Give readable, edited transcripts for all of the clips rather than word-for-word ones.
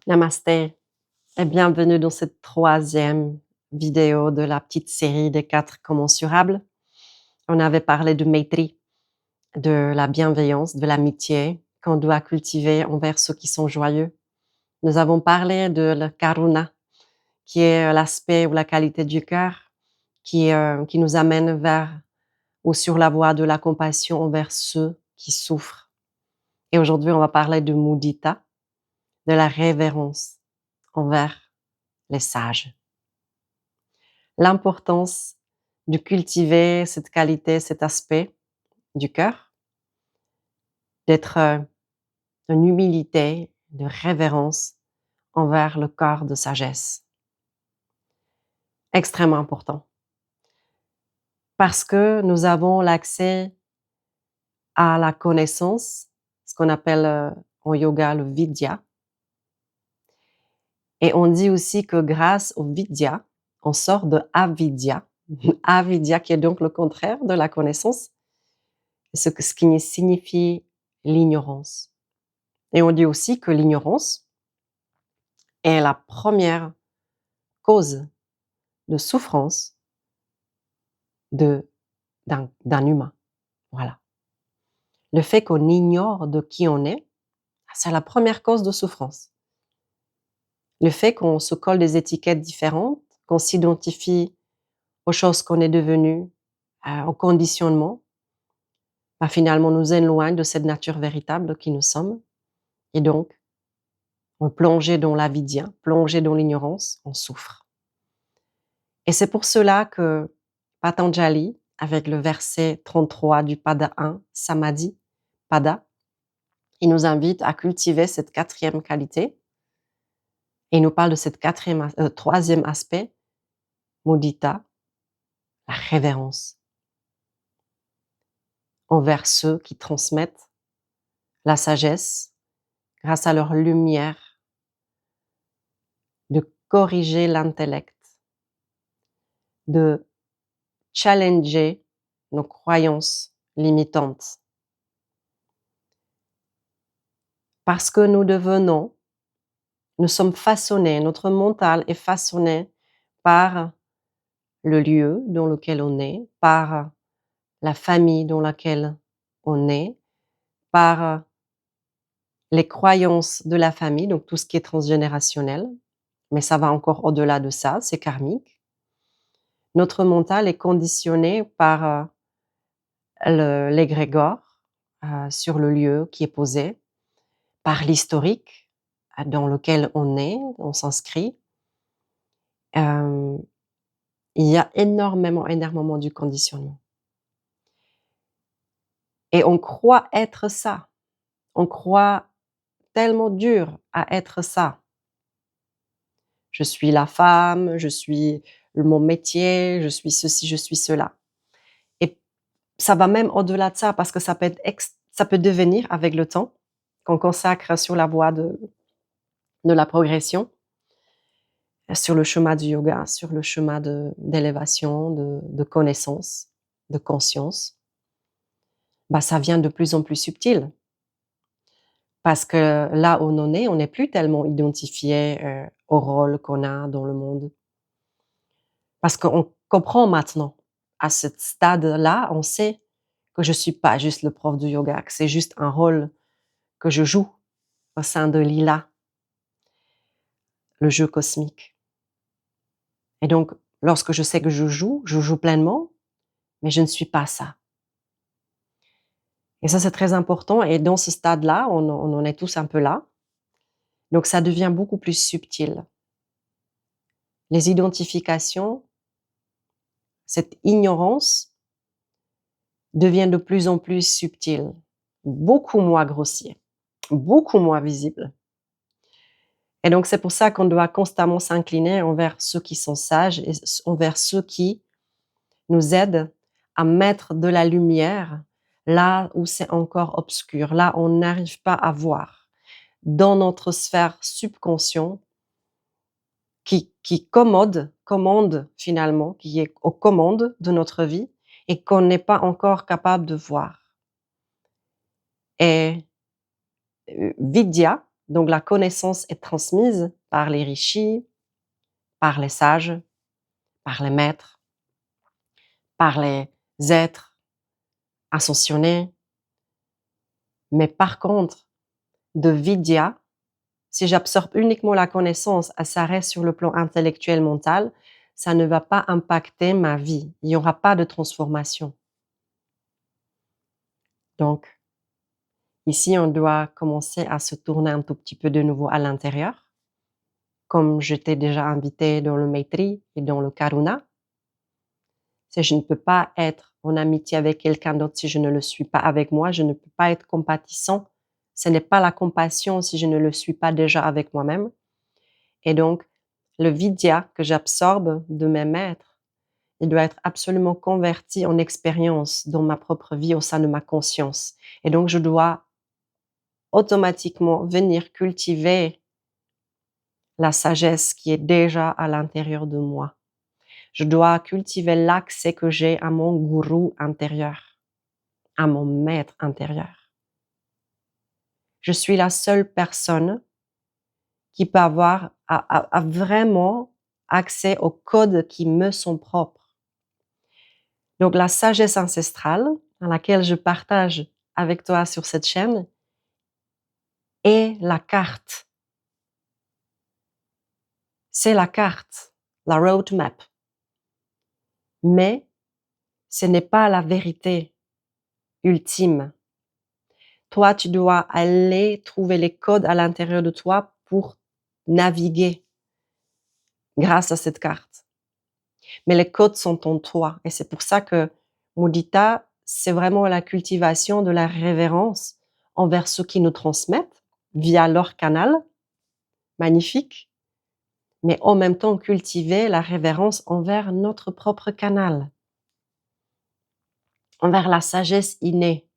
Namasté et bienvenue dans cette troisième vidéo de la petite série des 4 commensurables. On avait parlé de Maitri, de la bienveillance, de l'amitié qu'on doit cultiver envers ceux qui sont joyeux. Nous avons parlé de la Karuna, qui est l'aspect ou la qualité du cœur qui nous amène vers ou sur la voie de la compassion envers ceux qui souffrent. Et aujourd'hui, on va parler de Mudita, de la révérence envers les sages. L'importance de cultiver cette qualité, cet aspect du cœur, d'être en humilité, de révérence envers le corps de sagesse. Extrêmement important. Parce que nous avons l'accès à la connaissance, ce qu'on appelle en yoga le vidya. Et on dit aussi que grâce au vidya, on sort de avidya. Avidya qui est donc le contraire de la connaissance, ce qui signifie l'ignorance. Et on dit aussi que l'ignorance est la première cause de souffrance d'un humain. Voilà. Le fait qu'on ignore de qui on est, c'est la première cause de souffrance. Le fait qu'on se colle des étiquettes différentes, qu'on s'identifie aux choses qu'on est devenu, au conditionnement, finalement nous éloigne de cette nature véritable qui nous sommes. Et donc, on plongeait dans l'avidya, plongé dans l'ignorance, on souffre. Et c'est pour cela que Patanjali, avec le verset 33 du Pada 1, Samadhi, Pada, il nous invite à cultiver cette quatrième qualité. Et il nous parle de cette troisième aspect, Mudita, la révérence envers ceux qui transmettent la sagesse grâce à leur lumière, de corriger l'intellect, de challenger nos croyances limitantes. Parce que nous sommes façonnés, notre mental est façonné par le lieu dans lequel on est, par la famille dans laquelle on est, par les croyances de la famille, donc tout ce qui est transgénérationnel, mais ça va encore au-delà de ça, c'est karmique. Notre mental est conditionné par l'égrégore sur le lieu qui est posé, par l'historique dans lequel on s'inscrit. Il y a énormément du conditionnement. Et on croit être ça. On croit tellement dur à être ça. Je suis la femme, je suis mon métier, je suis ceci, je suis cela. Et ça va même au-delà de ça parce que ça peut devenir avec le temps, qu'on consacre sur la voie de la progression, sur le chemin du yoga, sur le chemin d'élévation, de connaissance, de conscience, ça vient de plus en plus subtil. Parce que là où on n'est plus tellement identifié au rôle qu'on a dans le monde. Parce qu'on comprend maintenant, à ce stade-là, on sait que je suis pas juste le prof de yoga, que c'est juste un rôle que je joue au sein de Lila, le jeu cosmique. Et donc, lorsque je sais que je joue pleinement, mais je ne suis pas ça. Et ça, c'est très important. Et dans ce stade-là, on en est tous un peu là. Donc, ça devient beaucoup plus subtil. Les identifications, cette ignorance devient de plus en plus subtile, beaucoup moins grossier, beaucoup moins visible. Et donc, c'est pour ça qu'on doit constamment s'incliner envers ceux qui sont sages et envers ceux qui nous aident à mettre de la lumière là où c'est encore obscur, là où on n'arrive pas à voir, dans notre sphère subconsciente qui commande finalement, qui est aux commandes de notre vie et qu'on n'est pas encore capable de voir. Et Vidya, Donc la connaissance est transmise par les rishis, par les sages, par les maîtres, par les êtres ascensionnés. Mais par contre, de vidya, si j'absorbe uniquement la connaissance, ça reste sur le plan intellectuel, mental, ça ne va pas impacter ma vie. Il n'y aura pas de transformation. Donc, ici, on doit commencer à se tourner un tout petit peu de nouveau à l'intérieur. Comme je t'ai déjà invité dans le Maitri et dans le Karuna. Si je ne peux pas être en amitié avec quelqu'un d'autre si je ne le suis pas avec moi, je ne peux pas être compatissant. Ce n'est pas la compassion si je ne le suis pas déjà avec moi-même. Et donc, le vidya que j'absorbe de mes maîtres, il doit être absolument converti en expérience dans ma propre vie au sein de ma conscience. Et donc, je dois automatiquement venir cultiver la sagesse qui est déjà à l'intérieur de moi. Je dois cultiver l'accès que j'ai à mon gourou intérieur, à mon maître intérieur. Je suis la seule personne qui peut avoir à vraiment accès aux codes qui me sont propres. Donc la sagesse ancestrale, à laquelle je partage avec toi sur cette chaîne, est la carte. C'est la carte, la roadmap. Mais ce n'est pas la vérité ultime. Toi, tu dois aller trouver les codes à l'intérieur de toi pour naviguer grâce à cette carte. Mais les codes sont en toi. Et c'est pour ça que Mudita, c'est vraiment la cultivation de la révérence envers ceux qui nous transmettent via leur canal, magnifique, mais en même temps cultiver la révérence envers notre propre canal, envers la sagesse innée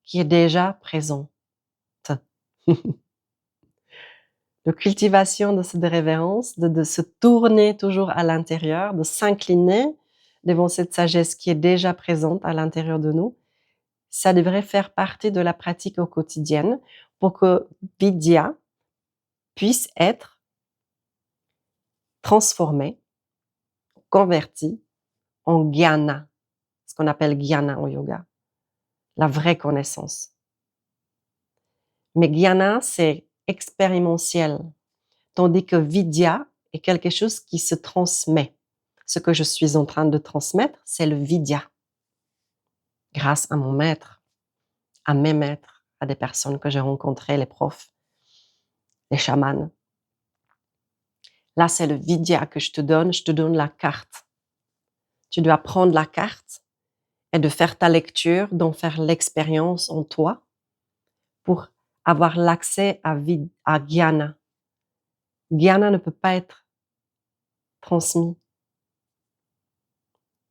qui est déjà présente. De cultivation de cette révérence, de se tourner toujours à l'intérieur, de s'incliner devant cette sagesse qui est déjà présente à l'intérieur de nous, ça devrait faire partie de la pratique au quotidien pour que Vidya puisse être transformée, convertie en Jnana, ce qu'on appelle Jnana en yoga, la vraie connaissance. Mais Jnana, c'est expérimentiel, tandis que Vidya est quelque chose qui se transmet. Ce que je suis en train de transmettre, c'est le vidya. Grâce à mon maître, à mes maîtres, à des personnes que j'ai rencontrées, les profs, les chamans. Là, c'est le vidya que je te donne la carte. Tu dois prendre la carte et de faire ta lecture, d'en faire l'expérience en toi pour avoir l'accès à Jnana. Jnana ne peut pas être transmis.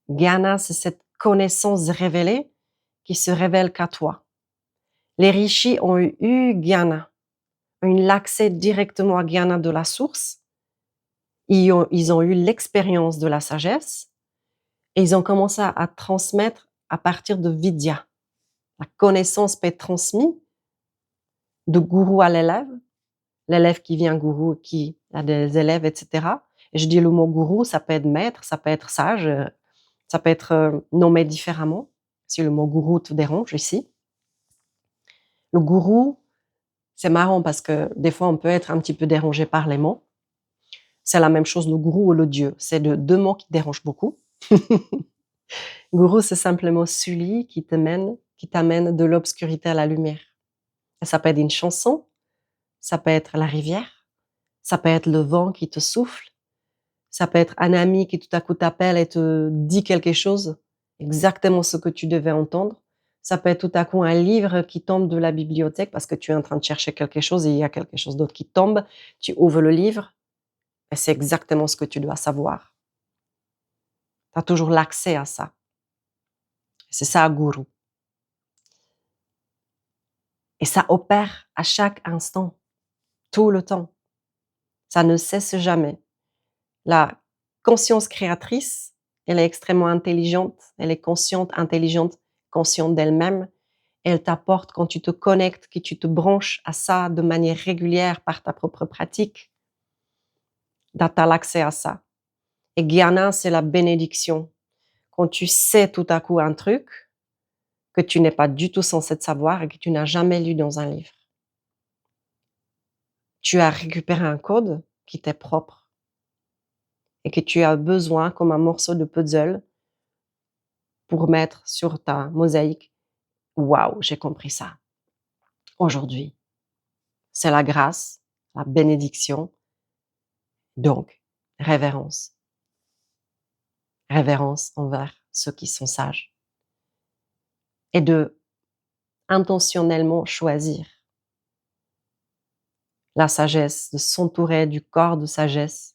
Jnana, c'est cette connaissance révélée qui se révèle qu'à toi. Les rishis ont eu Jnana, ont eu l'accès directement à Jnana de la source. Ils ont eu l'expérience de la sagesse et ils ont commencé à transmettre à partir de Vidya. La connaissance peut être transmise de gourou à l'élève qui vient gourou, qui a des élèves, etc. Et je dis le mot gourou, ça peut être maître, ça peut être sage, ça peut être nommé différemment, si le mot gourou te dérange ici. Le gourou, c'est marrant parce que des fois, on peut être un petit peu dérangé par les mots. C'est la même chose, le gourou ou le dieu. C'est deux mots qui dérangent beaucoup. Gourou, c'est simplement celui qui t'amène de l'obscurité à la lumière. Et ça peut être une chanson, ça peut être la rivière, ça peut être le vent qui te souffle, ça peut être un ami qui tout à coup t'appelle et te dit quelque chose, exactement ce que tu devais entendre. Ça peut être tout à coup un livre qui tombe de la bibliothèque parce que tu es en train de chercher quelque chose et il y a quelque chose d'autre qui tombe. Tu ouvres le livre et c'est exactement ce que tu dois savoir. Tu as toujours l'accès à ça. C'est ça, gourou. Et ça opère à chaque instant, tout le temps. Ça ne cesse jamais. La conscience créatrice, elle est extrêmement intelligente, elle est consciente, intelligente, consciente d'elle-même elle t'apporte quand tu te connectes, que tu te branches à ça de manière régulière par ta propre pratique. Tu as l'accès à ça. Et Gyana, c'est la bénédiction. Quand tu sais tout à coup un truc que tu n'es pas du tout censé savoir et que tu n'as jamais lu dans un livre. Tu as récupéré un code qui t'est propre et que tu as besoin, comme un morceau de puzzle, pour mettre sur ta mosaïque. Waouh, j'ai compris ça. Aujourd'hui, c'est la grâce, la bénédiction. Donc, révérence. Révérence envers ceux qui sont sages. Et de intentionnellement choisir la sagesse, de s'entourer du corps de sagesse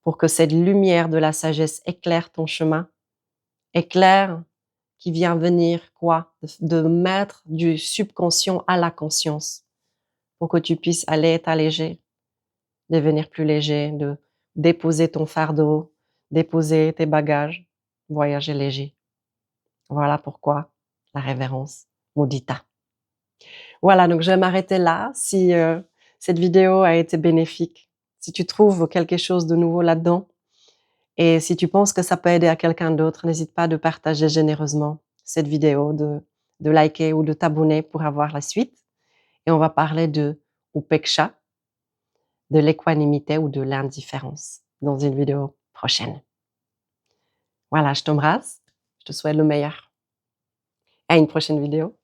pour que cette lumière de la sagesse éclaire ton chemin, éclaire qui vient venir quoi? De mettre du subconscient à la conscience pour que tu puisses aller t'alléger, devenir plus léger, de déposer ton fardeau, déposer tes bagages, voyager léger. Voilà pourquoi la révérence mudita. Voilà, donc je vais m'arrêter là. Si cette vidéo a été bénéfique, si tu trouves quelque chose de nouveau là-dedans, et si tu penses que ça peut aider à quelqu'un d'autre, n'hésite pas de partager généreusement cette vidéo, de liker ou de t'abonner pour avoir la suite. Et on va parler de upeksha, de l'équanimité ou de l'indifférence dans une vidéo prochaine. Voilà, je t'embrasse, je te souhaite le meilleur. À une prochaine vidéo.